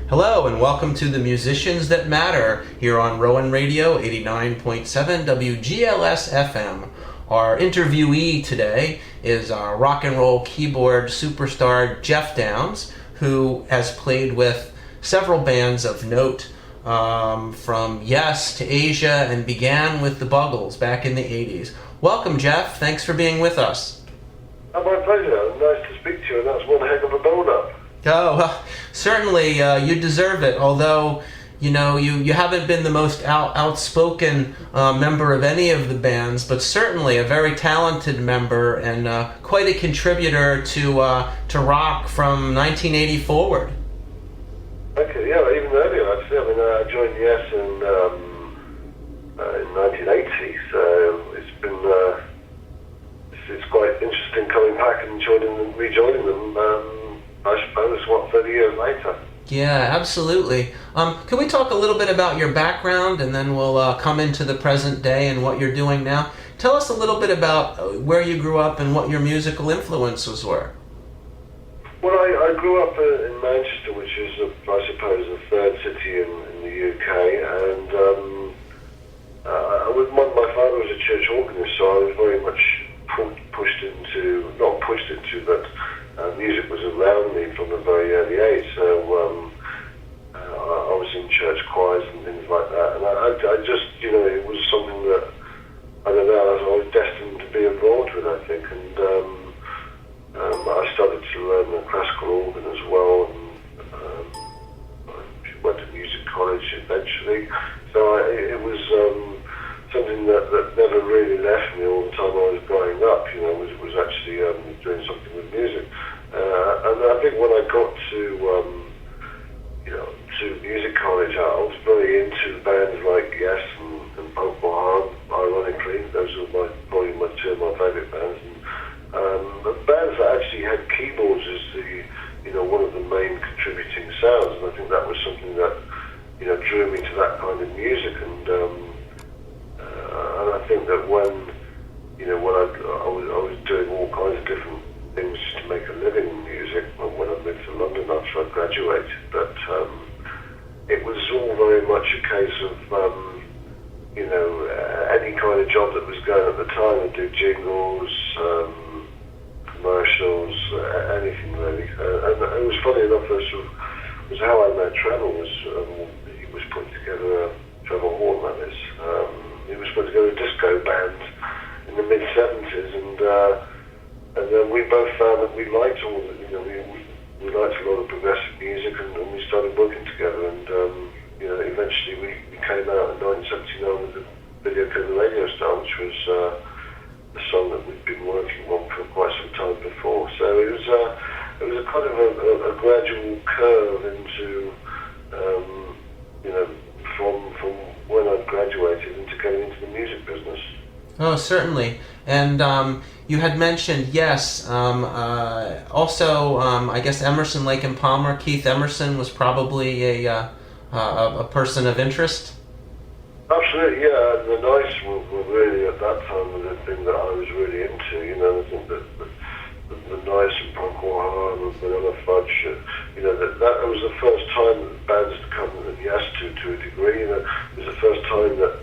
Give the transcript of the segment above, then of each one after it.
Hello and welcome to the Musicians That Matter here on Rowan Radio 89.7 WGLS FM. Our interviewee today is rock and roll keyboard superstar Geoff Downes, who has played with several bands of note from Yes to Asia and began with the Buggles back in the 80s. Welcome, Geoff. Thanks for being with us. Oh, my pleasure. Nice to speak to you, and that's one heck of a build-up. Oh, well, certainly you deserve it, although, you haven't been the most outspoken member of any of the bands, but certainly a very talented member and quite a contributor to rock from 1980 forward. Okay, yeah, even earlier, actually. I joined Yes in 1980, so it's been it's quite interesting coming back and rejoining them. I suppose, 30 years later. Yeah, absolutely. Can we talk a little bit about your background, and then we'll come into the present day and what you're doing now? Tell us a little bit about where you grew up and what your musical influences were. Well, I grew up in Manchester, which is, I suppose, the third city in the UK, and my father was a church organist, so I was very much not pushed into, but music was around me from a very early age, so I was in church choirs and things like that, and I just, it was something that, I don't know, I was destined to be involved with, I think, and I started to learn the classical organ as well, and I went to music college eventually, so it was something that never really left me all the time I was growing up, was actually doing something with music. And I think when I got to music college, I was very into bands like Yes and Procol Harum. Ironically, those are probably two of my favourite bands. And the bands that actually had keyboards as one of the main contributing sounds, and I think that was something that drew me to that kind of music. And I think that when I was doing all kinds of different things to make a living in music when I moved to London after I graduated, but it was all very much a case of any kind of job that was going at the time. I'd do jingles, commercials, anything really. And it was funny enough, was how I met Trevor. He was putting together Trevor Horn, that is. He was putting together a disco band in the mid-70s, and then we both found that we liked all the, we liked a lot of progressive music, and we started working together, and eventually we came out in 1979 with the Video Killed the Radio Star, which was a song that we'd been working on for quite some time before. So it was a kind of a gradual curve into from when I graduated into getting into the music business. Oh, certainly. And you had mentioned Yes. Also, I guess Emerson, Lake and Palmer. Keith Emerson was probably a person of interest. Absolutely, yeah. The Nice were really at that time the thing that I was really into. I think that the Nice and Procol Harum and Vanilla Fudge. That was the first time that the bands had come with Yes to a degree. It was the first time that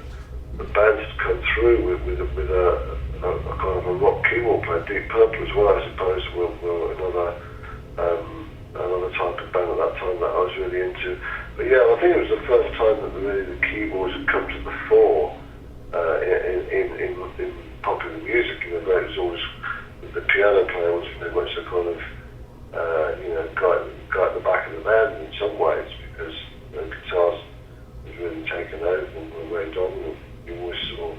the bands had come through with a kind of a rock keyboard player. Deep Purple as well, I suppose, were another type of band at that time that I was really into. But yeah, I think it was the first time that really the keyboards had come to the fore in popular music. It was always the piano player was very much the kind of guy at the back of the band in some ways, because guitars was really taken over and were very dominant. You always saw,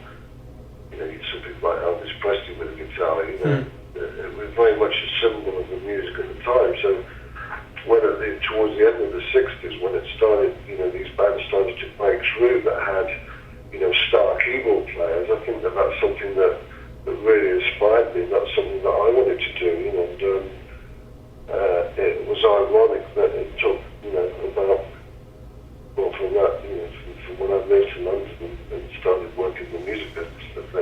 you saw people like Elvis Presley with a guitar. It was very much a symbol of the music at the time. So when towards the end of the 60s, when it started, these bands started to break through that had, star keyboard players, I think that's something that really inspired me. That's something that I wanted to do, and it was ironic that it took, about, from that, from when I moved to London and started working in the music business, that I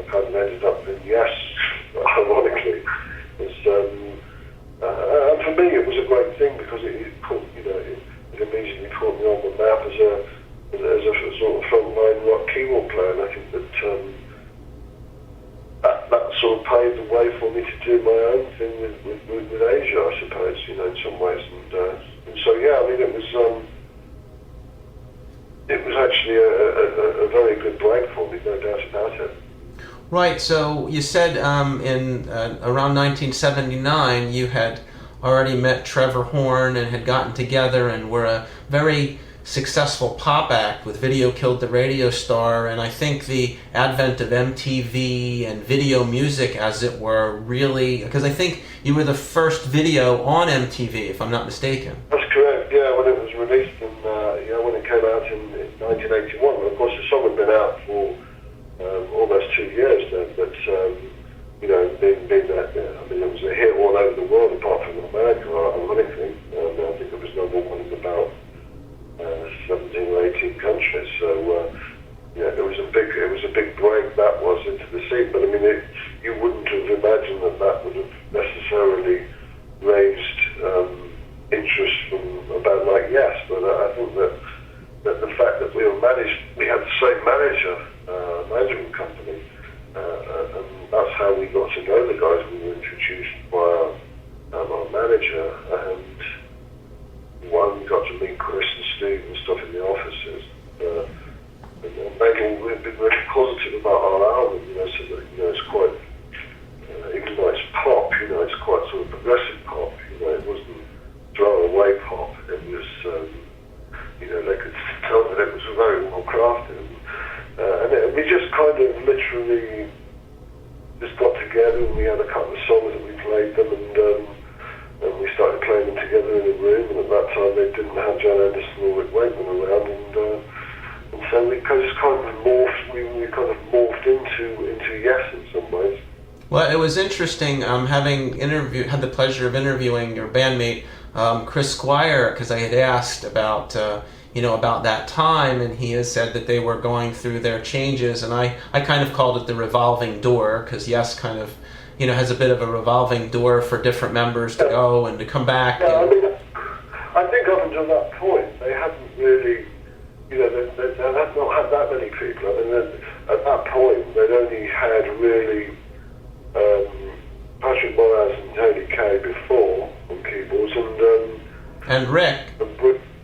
kind of ended up in Yes, ironically. And for me, it was a great thing because it immediately Right. So you said in around 1979 you had already met Trevor Horn and had gotten together and were a very successful pop act with Video Killed the Radio Star, and I think the advent of MTV and video music, as it were, really, because I think you were the first video on MTV, if I'm not mistaken. That's correct, yeah, when it was released in, when it came out in 1981. And of course, the song had been out for almost 2 years then, but, being that, it was a hit all over the world, apart from America, ironically. I think it was number one in about 17 or 18 countries. So, it was a big break that was into the scene. But I mean, you wouldn't have imagined that would have necessarily raised interest from a band like Yes. But I think that the fact that we had the same management company, and that's how we got to know the guys. We were introduced by our manager, and one got to meet Chris and Steve and stuff in the offices. And we've been really positive about our album, so that, it's quite, even though it's pop, it's quite sort of progressive pop, it wasn't throwaway pop. It was, they could tell that it was very well crafted. And we just kind of literally just got together, and we had a couple of songs that we played them, and we started playing them together in a room, and at that time they didn't have John Anderson or Rick Wakeman around, and so we kind of morphed into Yes in some ways. Well, it was interesting having had the pleasure of interviewing your bandmate Chris Squire, because I had asked about about that time, and he has said that they were going through their changes, and I kind of called it the revolving door, because Yes kind of has a bit of a revolving door for different members to go and to come back. Yeah, I think up until that point they hadn't really, they had not had that many people. I mean, at that point they'd only had really Patrick Myers and Tony Kaye before on keyboards, and Rick.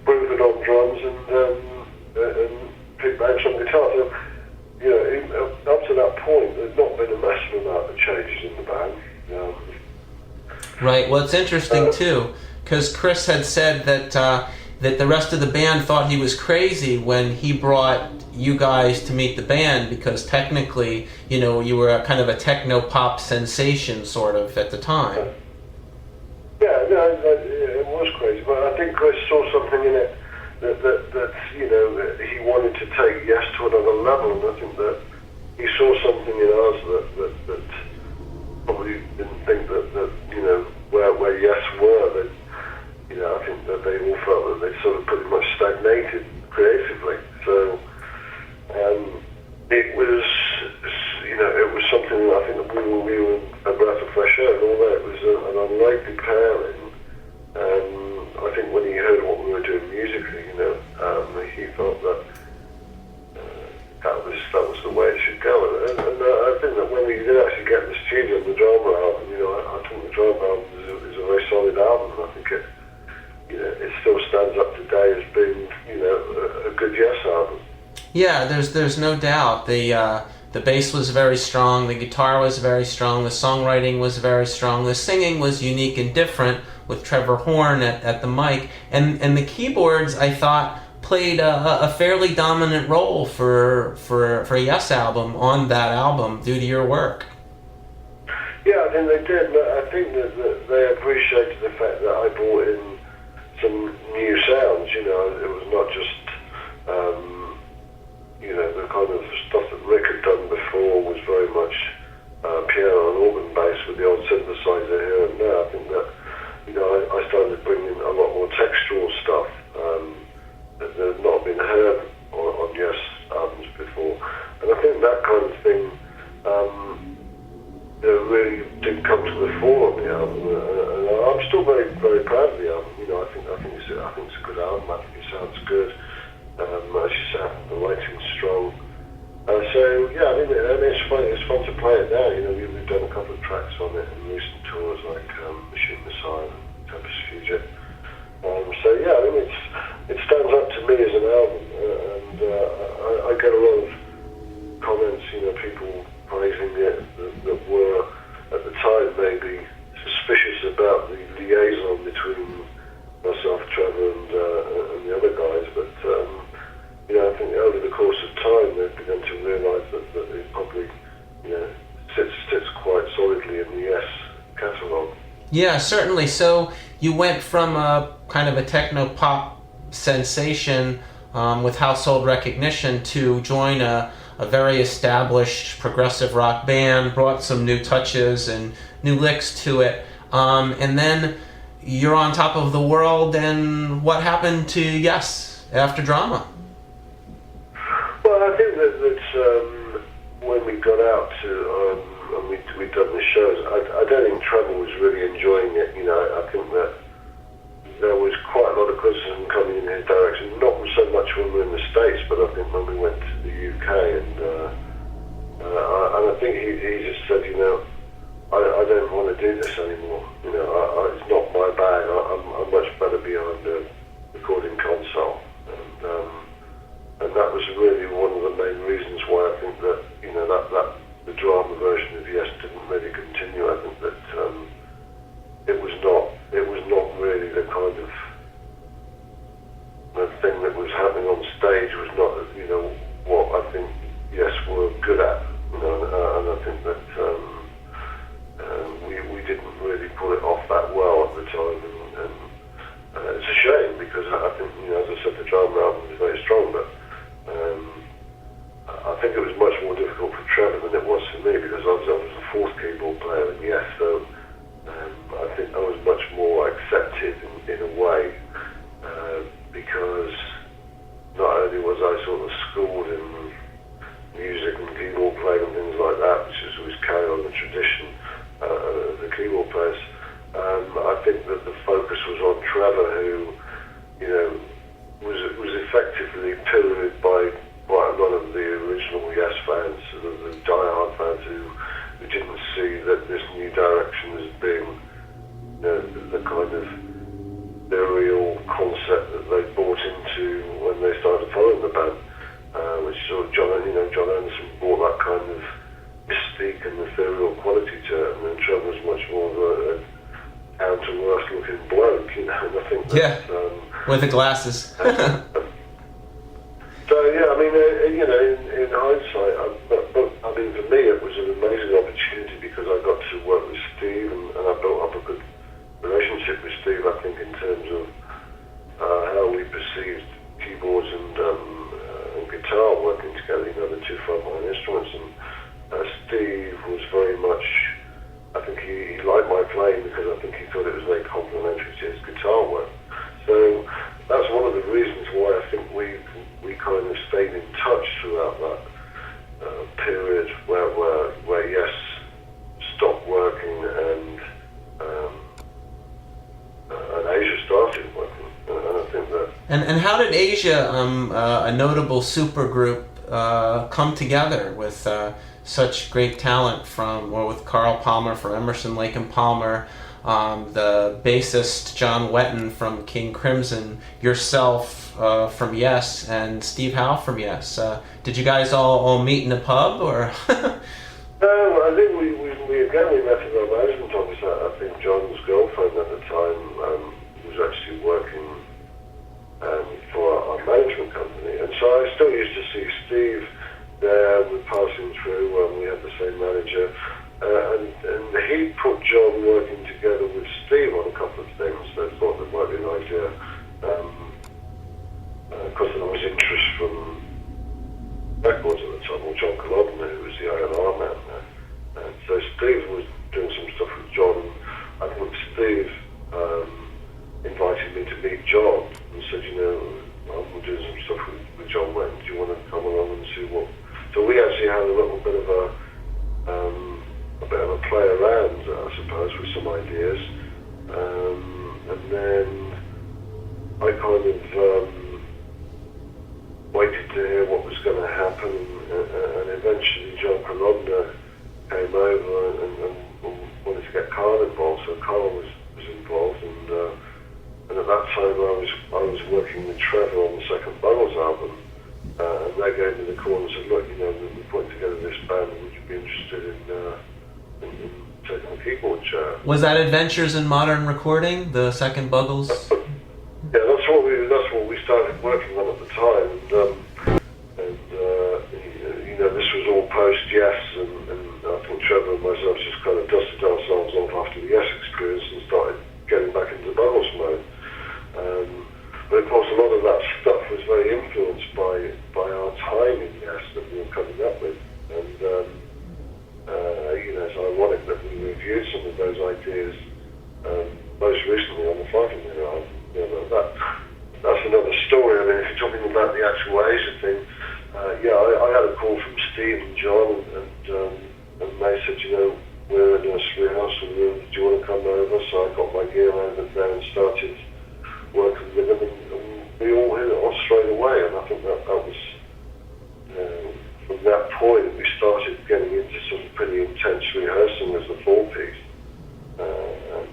Bruford on drums, and Pete Banks on guitar. So, up to that point, there's not been a massive amount of changes in the band. Right. Well, it's interesting too, because Chris had said that the rest of the band thought he was crazy when he brought you guys to meet the band, because technically, you were a kind of a techno-pop sensation, sort of, at the time. Yeah, it was crazy, but I think Chris saw something in it that he wanted to take Yes to another level, and I think that he saw something in us that probably didn't think that where Yes were, that I think that they all felt that they sort of pretty much stagnated creatively. So it was something that I think that we were a breath of fresh air, and although it was an unlikely pairing, I think when he heard what we were doing musically, he thought that that was the way it should go. And I think that when we did actually get in the studio and the drama album, I think the drama album is a very solid album, and I think it still stands up today as being a good Yes album. Yeah, there's no doubt. The bass was very strong, the guitar was very strong, the songwriting was very strong, the singing was unique and different with Trevor Horn at the mic, and the keyboards, I thought, played a fairly dominant role for a Yes album on that album due to your work. Yeah, I think they did. I think that they appreciated the fact that I brought in some new sounds. It was not just the kind of stuff that Rick had done before was very much piano and organ based with the old synthesizer here and there. I think that I started bringing a lot more textural stuff that had not been heard on Yes albums before, and I think that kind of thing really did come to the fore on the album. And I'm still very, very proud of the album. I think it's a good album. I think it sounds good. As you said, the writing's strong. So yeah, I mean, it's fun to play it now. We've done a couple of tracks on it in recent tours, like Machine Missile and Tempest Future. So yeah, I mean, it stands up to me as an album, and I get a lot of comments, people praising the Yeah, certainly. So you went from a kind of a techno pop sensation with household recognition to join a very established progressive rock band, brought some new touches and new licks to it, and then you're on top of the world. And what happened to Yes after Drama? Well, I think that when we got out to and we'd done the shows, I don't think Trevor was really enjoying it. You know, I think that there was quite a lot of criticism coming in his direction, not so much when we were in the States, but I think when we went to the UK, and I think he just said, you know, I don't want to do this anymore. You know, it's not my bag. I'm much better behind the recording console, and that was really one of the main reasons why I think that, you know, that the drama version of Yes didn't really continue. I think that it was not really the kind of the thing that was happening on stage was not, you know, what I think Yes were good at. You know, and I think that we didn't really pull it off that well at the time, and it's a shame because I think, you know, as I said, the drama album was very strong, but I think it was much more difficult for Trevor than it was for me because I was the fourth keyboard player in Yes, so I think I was much more accepted in a way because not only was I sort of schooled in music and keyboard playing and things like that, which is always carried on the tradition of the keyboard players, I think that the focus was on Trevor, who, you know, was effectively pillared by quite a lot of the original Yes fans, the die-hard fans who didn't see that this new direction as being, you know, the kind of the real concept that they bought into when they started following the band, which sort of John Anderson brought that kind of mystique and ethereal quality to it, and then Trevor was much more of a down-to-earth looking bloke, you know, and I think that... Yeah, with the glasses. So yeah, I mean, you know, in hindsight, but I mean, for me, it was an amazing opportunity because I got to work with Steve, and I built up a good relationship with Steve. I think in terms of how we perceived keyboards and guitar working together, you know, the two frontline instruments. And Steve was very much, I think he liked my playing because I think he thought it was very complementary to his guitar work. So that's one of the reasons why I think we kind of stayed in touch throughout that period where Yes stopped working and Asia started working, and I think that. And how did Asia, a notable supergroup, come together with such great talent with Carl Palmer from Emerson, Lake and Palmer, the bassist John Wetton from King Crimson, yourself from Yes, and Steve Howe from Yes. Did you guys all meet in a pub, or? No, I think we met in our management office. I think John's girlfriend at the time was actually working for our management company, and so I still used to see Steve there. We're passing through. We had the same manager. And he put John working together with Steve on a couple of things. They thought there might be an idea. Because there was interest from records at the time, or John Colodner, who was the A&R man there. And so Steve was doing some stuff with John. And I think Steve invited me to meet John and said, you know, I'm doing some stuff with John Wetton. Do you want to come along and see what? So we actually had a little bit of a play around, I suppose, with some ideas, and then I kind of waited to hear what was going to happen, and eventually John Colodner came over and wanted to get Carl involved, so Carl was involved, and at that time I was working with Trevor on the second Bubbles album, and they gave me the call and said, look, you know, we're putting together this band, would you be interested in taking a keyboard chair? Was that Adventures in Modern Recording, the second Buggles? Yeah, that's what we started working on at the time, and you know, this was all post Yes, and I think Trevor and myself just kind of dusted ourselves off after the Yes experience and of that stuff was very influenced by our time in Yes that we were coming up with. And, it's ironic that we reviewed some of those ideas most recently on the Fighting Mirror. That's another story. I mean, if you're talking about the actual Asia thing, I had a call from Steve and John, and they said, we're in a rehearsal room, do you want to come over? So I got my gear over there and started working with them, and we all hit it off straight away. And I think that was, from that point, we started getting into some pretty intense rehearsing as a full piece. And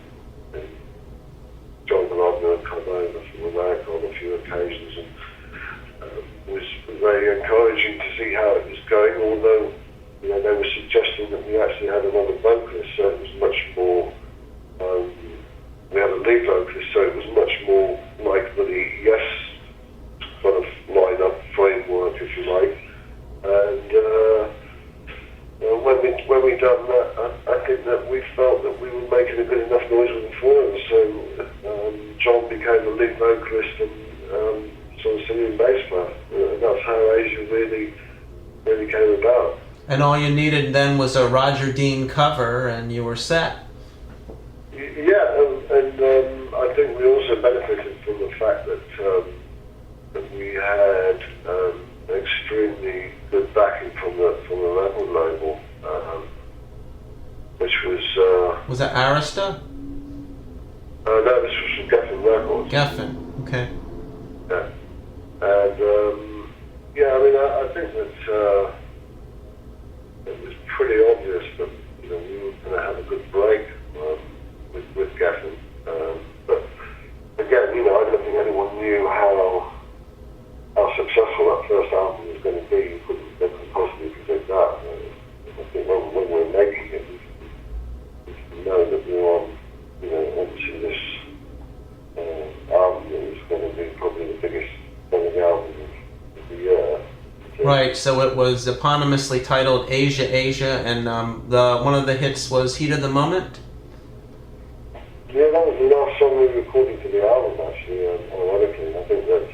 John and I had come over from America on a few occasions, and was very encouraging to see how it was going, although they were suggesting that we actually had another vocalist, so it was much more, we had a lead vocalist, so it was much more like the Yes kind of line-up framework, if you like. And when we done that, I think that we felt that we were making a good enough noise with the four of us, so John became the lead vocalist and sort of singing bass player. That's how Asia really came about. And all you needed then was a Roger Dean cover, and you were set. Yeah, and I think we also benefited from the fact that we had extremely good backing from the record label, which was... was that Arista? No, this was from Geffen Records. Geffen, okay. Yeah. And, I think that it was pretty obvious that, we were going to have a good break with Geffen. But, again, I don't think anyone knew how successful that first album was going to be. You couldn't possibly predict that. I think when we were making it, we know that we were on, obviously this album that was going to be probably the biggest selling album of the year. Right, so it was eponymously titled Asia, Asia, and one of the hits was Heat of the Moment? Yeah, that was the last song we recorded for the album, actually, ironically. I think that...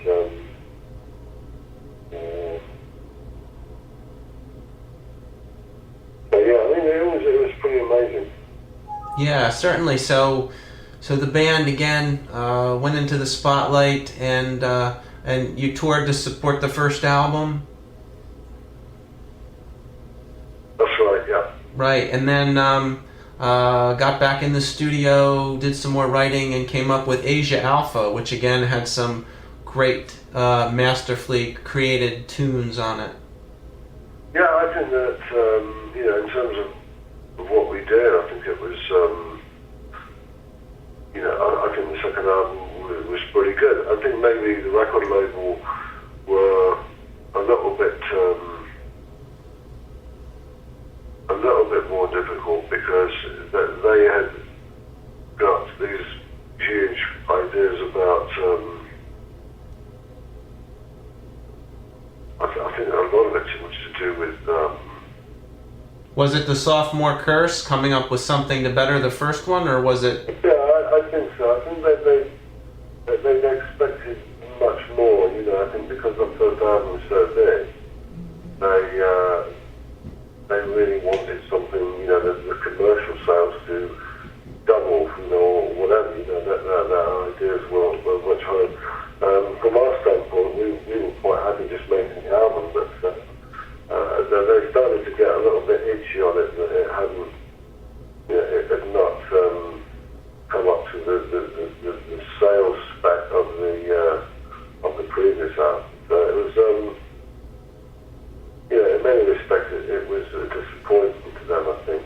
it was pretty amazing. Yeah, certainly. So the band again went into the spotlight, and you toured to support the first album. That's right. Yeah. Right, and then got back in the studio, did some more writing, and came up with Asia Alpha, which again had some great masterfully created tunes on it. Yeah, I think that in terms of what we did, I think it was I think the second album was pretty good. I think maybe the record label were a little bit more difficult, because they had got these huge ideas about I think a lot of it was to do with Was it the sophomore curse, coming up with something to better the first one, or was it? Yeah, I think so. I think they expected much more. I think because the first album was so big, they really wanted something. The commercial sales to double, or whatever. Their ideas were much higher. From our standpoint, we were quite happy just making the album, but they started to get a little bit itchy on it, that it hadn't, it had not come up to the sales spec of the previous album. So it was, in many respects, it was a disappointment to them, I think,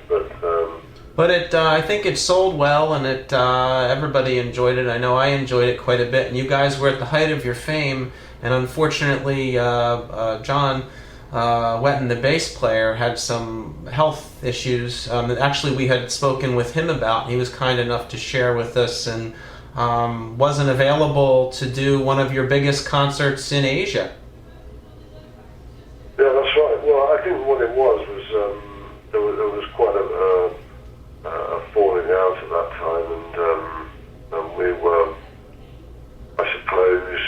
But I think it sold well, and everybody enjoyed it. I know I enjoyed it quite a bit, and you guys were at the height of your fame, and unfortunately, John Wetton, the bass player, had some health issues that actually we had spoken with him about. He was kind enough to share with us, and wasn't available to do one of your biggest concerts in Asia. Yeah, that's right. Well, I think what it was there was quite a falling out at that time, and we were, I suppose,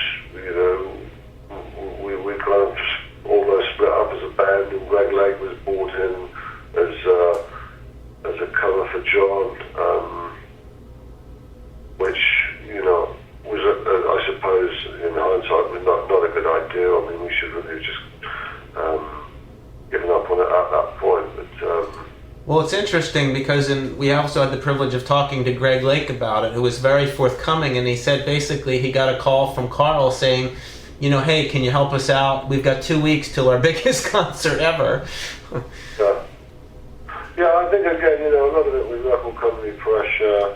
Well, it's interesting because we also had the privilege of talking to Greg Lake about it, who was very forthcoming, and he said basically he got a call from Carl saying, hey, can you help us out? We've got 2 weeks till our biggest concert ever. Yeah, I think again, a lot of it was record company pressure.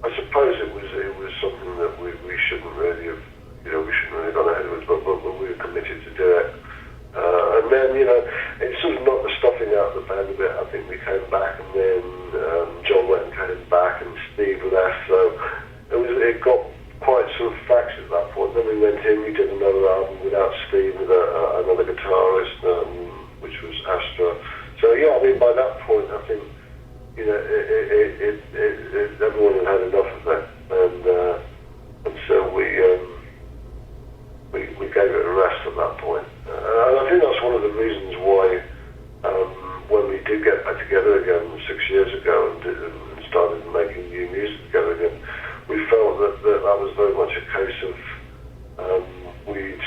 I suppose it was something that we shouldn't really have, we shouldn't really have gone ahead with, but we were committed to do it. And then, it sort of knocked the stuffing out of the band a bit. I think we came back, and then John Wetton came back, and Steve left, so it got quite sort of fractured at that point. Then we went in, we did another album without Steve, with another guitarist, which was Astra. So yeah, I mean, by that point, I think, everyone had had enough of that, and so we gave it a rest at that point. And I think that's one of the reasons why, when we did get back together again 6 years ago and started making new music together again, we felt that was very much a case of we'd,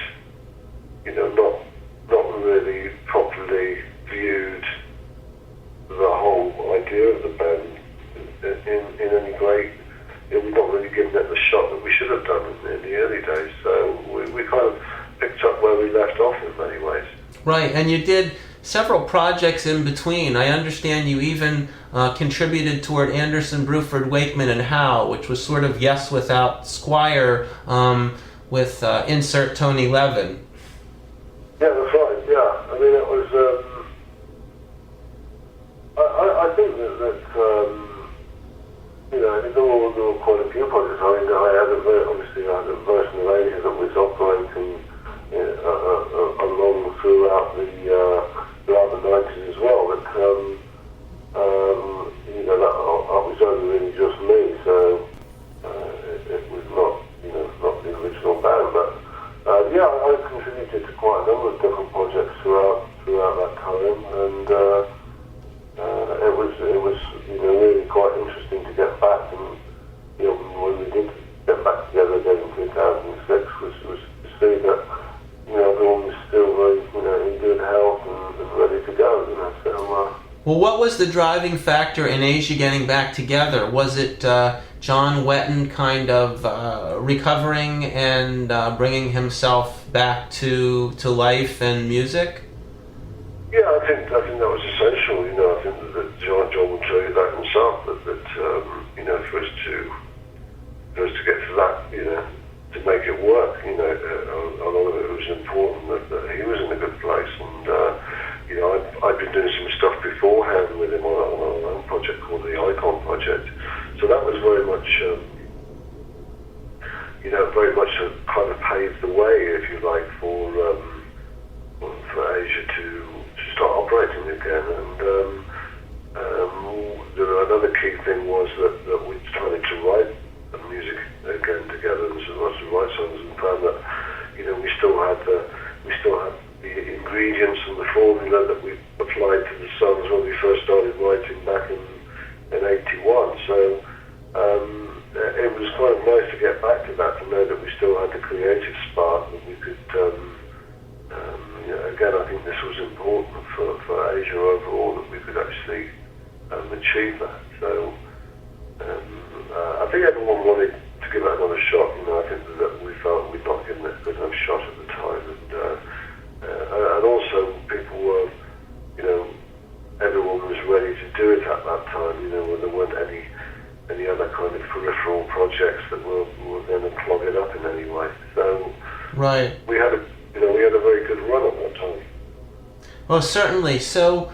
not really properly viewed the whole idea of the band in any great. We've not really given it the shot that we should have done in the early days. So we kind of picked up where we left off in many ways. Right, and you did several projects in between. I understand you even contributed toward Anderson, Bruford, Wakeman, and Howe, which was sort of Yes without Squire, with insert Tony Levin. Yeah, that's right. Yeah, I mean, it was. I think that there were quite a few projects. I mean, I had a version of Asia that was operating along throughout the 90s as well. But that was only really just me, so it was not the original band. But I contributed to quite a number of different projects throughout that time, and it was really quite interesting to get back, and when we did get back together again in 2006 was to see that everyone was still very in good health and ready to go. So. Well, what was the driving factor in Asia getting back together? Was it John Wetton kind of recovering and bringing himself back to life and music? Yeah, I think that was essential. I think that John would tell you that himself. That for us to get to that, to make it work, a lot of it was important that he was in a good place. And I'd been doing some stuff beforehand with him on our own project called the Icon Project. So that was very much, kind of paved the way, if you like, for Asia to start operating again. And another key thing was that we started to write music again together, and so to write songs, and found that we still had the ingredients and the formula that we applied to the songs when we first started writing back in '81. So it was kind of nice to get back to that, to know that we still had the creative spark, that we could. Again, I think this was important for Asia overall, that we could actually achieve that. So I think everyone wanted to give it another shot. I think that we felt we'd not given it a good enough shot at the time, and also people were, everyone was ready to do it at that time. When there weren't any other kind of peripheral projects that were going to clog it up in any way. So right, we had a very good run at that time. Well, certainly. So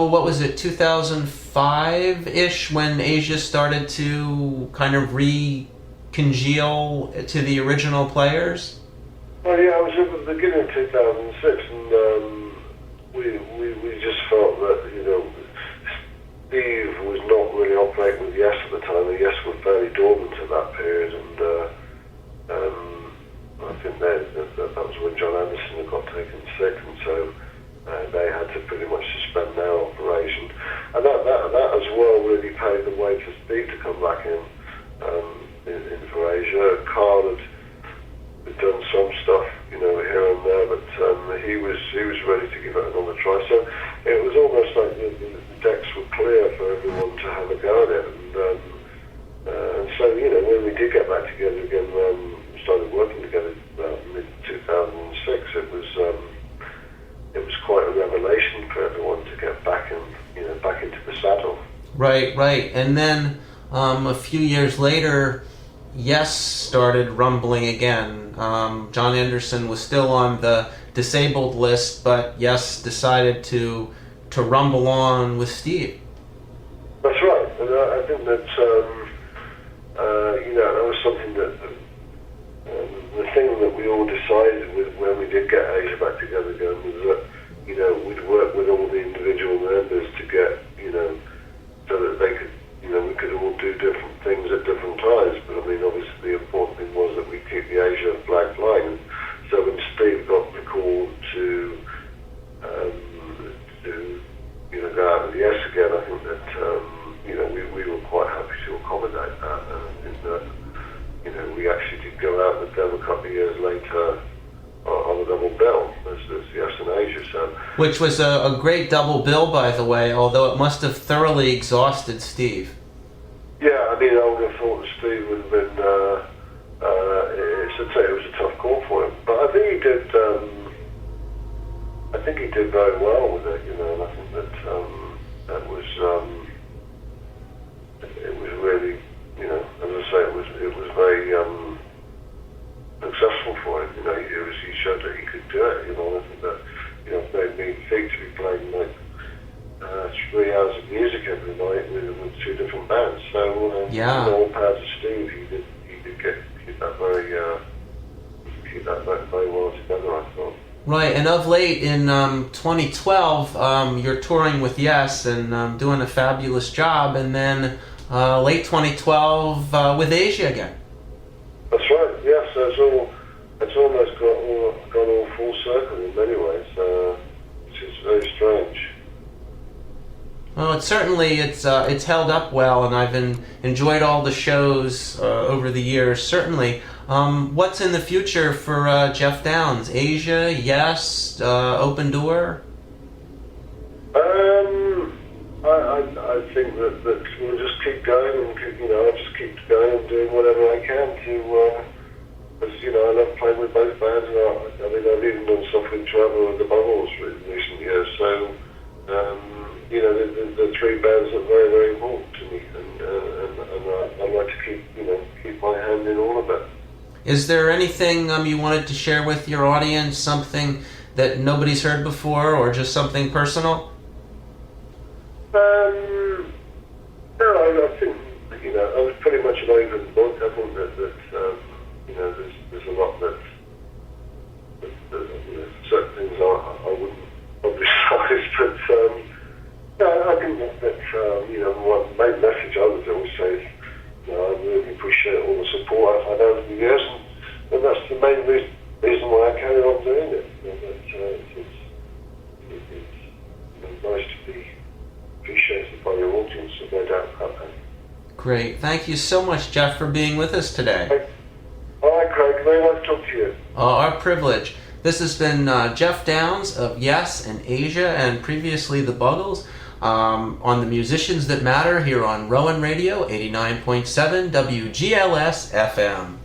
what was it, 2005-ish, when Asia started to kind of congeal to the original players? Well, yeah, it was at the beginning of 2006, and we just felt that, Steve was not really operating with Yes at the time. The Yes were fairly dormant at that period, and I think that was when John Anderson had got taken sick, and so they had to pretty much suspend their operation. And that as well really paved the way for Steve to come back in for Asia. Carl had we'd done some stuff, here and there, but he was ready to give it another try. So it was almost like the decks were clear for everyone to have a go at it. And so, when we did get back together again, we started working together mid 2006. It was quite a revelation for everyone to get back into the saddle. Right. And then a few years later, Yes started rumbling again. John Anderson was still on the disabled list, but Yes decided to rumble on with Steve. That's right, and I think that that was something that the thing that we all decided when we did get Asia back together again was that we'd work with all the individual members to get so that they could we could all do different things at different times. But I mean, obviously the important thing was that we keep the Asia flag flying. So when Steve got the call to go out with Yes again, I think that we were quite happy to accommodate that. In that we actually did go out with them a couple of years later on a double bill as Yes and Asia. So, which was a great double bill, by the way, although it must have thoroughly exhausted Steve. Yeah, I mean, I would have thought that Steve would have been. It was a tough call for him, but I think he did. I think he did very well with it, and I think that that was. It was really, as I say, it was very successful for him. He showed that he could do it. I think that made me think to be playing like 3 hours of music every night with 2 different bands. So all power to Steve, he did keep that very well together, I thought. Right, and of late in 2012, you're touring with Yes and doing a fabulous job, and then late 2012 with Asia again. That's right. Yes, it's almost gone all full circle in many ways, which is very strange. Well, it's held up well, and I've enjoyed all the shows over the years. Certainly, what's in the future for Geoff Downes? Asia, Yes, Open Door. I think that we'll just keep going, and I'll just keep going and doing whatever I can to. Because I love playing with both bands, and I've even done stuff with Trevor and the Bubbles in recent years. So. The 3 bands are very, very important to me, and I'd like to keep my hand in all of it. Is there anything you wanted to share with your audience, something that nobody's heard before, or just something personal? No, I think I was pretty much an open book. I think that there's a lot that certain things I wouldn't publicise, but. I think that one main message I would always say is, I really appreciate all the support I've had over the years, and that's the main reason why I carry on doing it. It's nice to be appreciated by your audience, so no doubt about that. Great. Thank you so much, Geoff, for being with us today. All right, Craig. Very nice to talk to you. Our privilege. This has been Geoff Downes of Yes and Asia, and previously the Buggles, on the Musicians That Matter here on Rowan Radio 89.7 WGLS FM.